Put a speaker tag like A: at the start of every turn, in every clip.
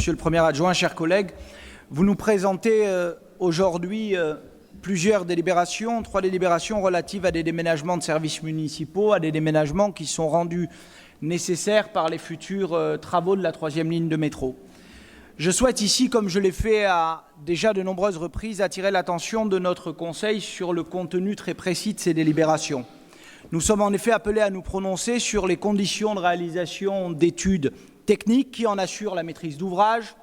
A: Monsieur le Premier adjoint, chers collègues, vous nous présentez aujourd'hui plusieurs délibérations, 3 délibérations relatives à des déménagements de services municipaux, à des déménagements qui sont rendus nécessaires par les futurs travaux de la 3e ligne de métro. Je souhaite ici, comme je l'ai fait à déjà de nombreuses reprises, attirer l'attention de notre Conseil sur le contenu très précis de ces délibérations. Nous sommes en effet appelés à nous prononcer sur les conditions de réalisation d'études techniques, qui en assurent la maîtrise d'ouvrage,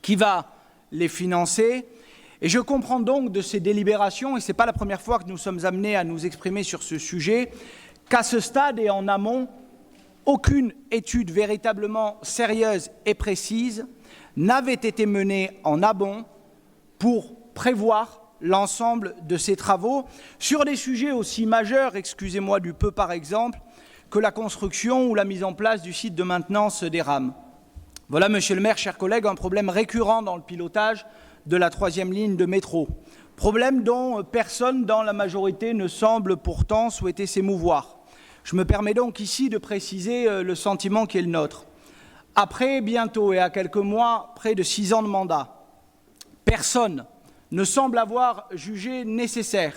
A: qui va les financer. Et je comprends donc de ces délibérations, et ce n'est pas la première fois que nous sommes amenés à nous exprimer sur ce sujet, qu'à ce stade et en amont, aucune étude véritablement sérieuse et précise n'avait été menée en amont pour prévoir l'ensemble de ces travaux sur des sujets aussi majeurs, excusez-moi du peu par exemple, que la construction ou la mise en place du site de maintenance des rames. Voilà, monsieur le maire, chers collègues, un problème récurrent dans le pilotage de la 3e ligne de métro. Problème dont personne dans la majorité ne semble pourtant souhaiter s'émouvoir. Je me permets donc ici de préciser le sentiment qui est le nôtre. Après bientôt et à quelques mois, près de 6 ans de mandat, personne ne semble avoir jugé nécessaire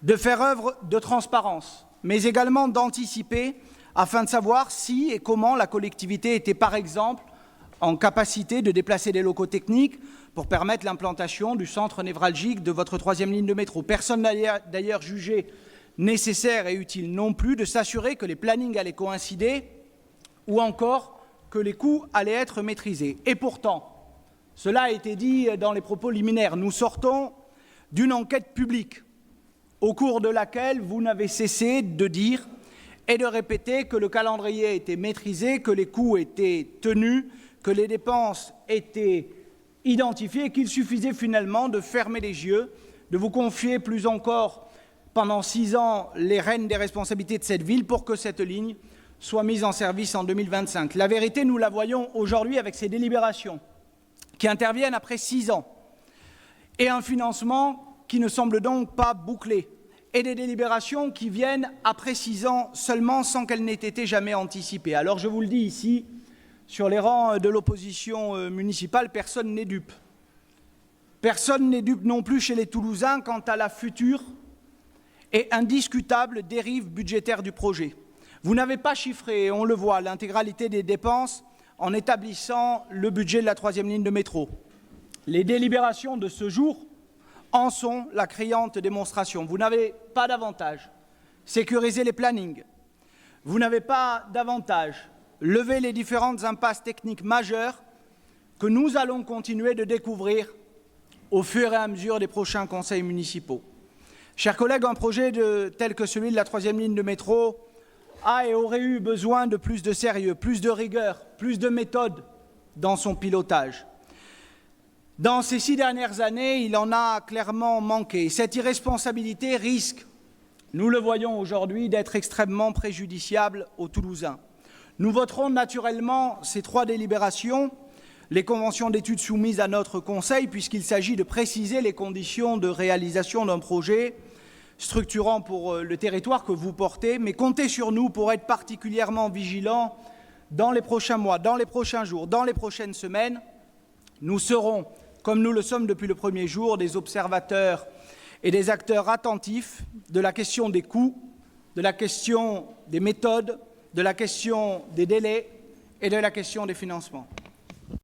A: de faire œuvre de transparence, mais également d'anticiper afin de savoir si et comment la collectivité était, par exemple, en capacité de déplacer des locaux techniques pour permettre l'implantation du centre névralgique de votre 3e ligne de métro. Personne n'a d'ailleurs jugé nécessaire et utile non plus de s'assurer que les plannings allaient coïncider ou encore que les coûts allaient être maîtrisés. Et pourtant, cela a été dit dans les propos liminaires, nous sortons d'une enquête publique au cours de laquelle vous n'avez cessé de dire et de répéter que le calendrier était maîtrisé, que les coûts étaient tenus, que les dépenses étaient identifiées et qu'il suffisait finalement de fermer les yeux, de vous confier plus encore pendant 6 ans les rênes des responsabilités de cette ville pour que cette ligne soit mise en service en 2025. La vérité, nous la voyons aujourd'hui avec ces délibérations qui interviennent après 6 ans et un financement qui ne semble donc pas bouclé et des délibérations qui viennent après 6 ans seulement sans qu'elles n'aient été jamais anticipées. Alors je vous le dis ici, sur les rangs de l'opposition municipale, personne n'est dupe. Personne n'est dupe non plus chez les Toulousains quant à la future et indiscutable dérive budgétaire du projet. Vous n'avez pas chiffré, on le voit, l'intégralité des dépenses en établissant le budget de la 3e ligne de métro. Les délibérations de ce jour en sont la criante démonstration. Vous n'avez pas davantage sécurisé les plannings. Vous n'avez pas davantage levé les différentes impasses techniques majeures que nous allons continuer de découvrir au fur et à mesure des prochains conseils municipaux. Chers collègues, un projet tel que celui de la 3e ligne de métro a et aurait eu besoin de plus de sérieux, plus de rigueur, plus de méthode dans son pilotage. Dans ces 6 dernières années, il en a clairement manqué. Cette irresponsabilité risque, nous le voyons aujourd'hui, d'être extrêmement préjudiciable aux Toulousains. Nous voterons naturellement ces 3 délibérations, les conventions d'études soumises à notre Conseil, puisqu'il s'agit de préciser les conditions de réalisation d'un projet structurant pour le territoire que vous portez, mais comptez sur nous pour être particulièrement vigilants dans les prochains mois, dans les prochains jours, dans les prochaines semaines. Nous serons, comme nous le sommes depuis le premier jour, des observateurs et des acteurs attentifs de la question des coûts, de la question des méthodes, de la question des délais et de la question des financements.